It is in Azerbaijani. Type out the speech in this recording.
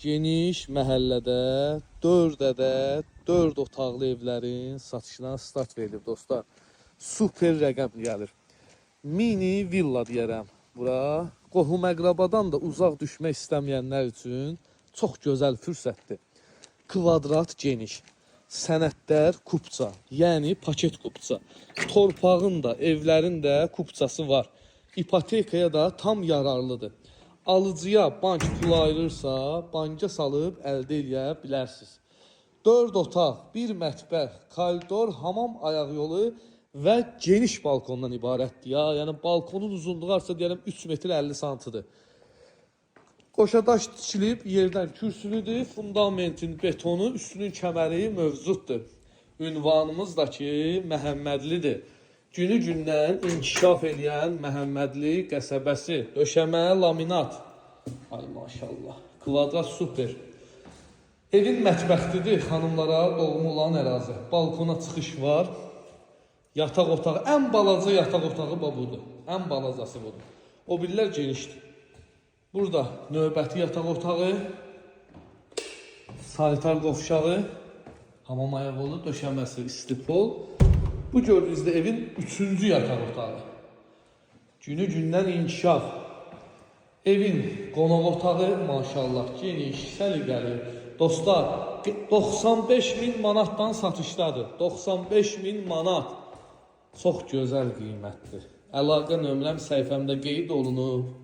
geniş məhəllədə 4 ədəd 4 otaqlı evlərin satışına start verilib dostlar. Super rəqəm gəlir. Mini villa deyərəm bura. Qohum əqrabadan da uzaq düşmək istəməyənlər üçün çox gözəl fürsətdir. Kvadrat geniş. Sənədlər kupça, yəni paket kupça. Torpağın da, evlərin də kupçası var. İpotekaya da tam yararlıdır. Alıcıya bank pul ayırırsa, banka salıb əldə edə bilərsiniz. 4 otaq, 1 mətbəx, koridor, hamam ayaq yolu və geniş balkondan ibarətdir. Yəni balkonun uzunluğu arsa deyərəm 3 metr 50 santidir. Qoşadaş tikilib, yerdən kürsülüdür, fundamentin betonu, üstünün kəməri mövcuddur. Ünvanımız da ki, Məhəmmədlidir. Günü-gündən inkişaf edən Məhəmmədli qəsəbəsi, döşəmə, laminat. Ay maşallah, kvadrat super. Evin mətbəxtidir, xanımlara doğma olan ərazi. Balkona çıxış var. Yataq otağı, ən balaca yataq otağı budur. Ən balacası budur. O birlər genişdir. Burada növbəti yataq otağı, sanitar qovşağı, hamam ayaqolu, döşəməsi, istipol. Bu gördüyünüzdə evin 3-cü yataq otağı. Günü-gündən inkişaf. Evin qonaq otağı, maşallah, geniş, səliqəli. Dostlar, 95.000 manatdan satışdadır. 95.000 manat. Çox gözəl qiymətdir. Əlaqə nömrəm səhifəmdə qeyd olunub.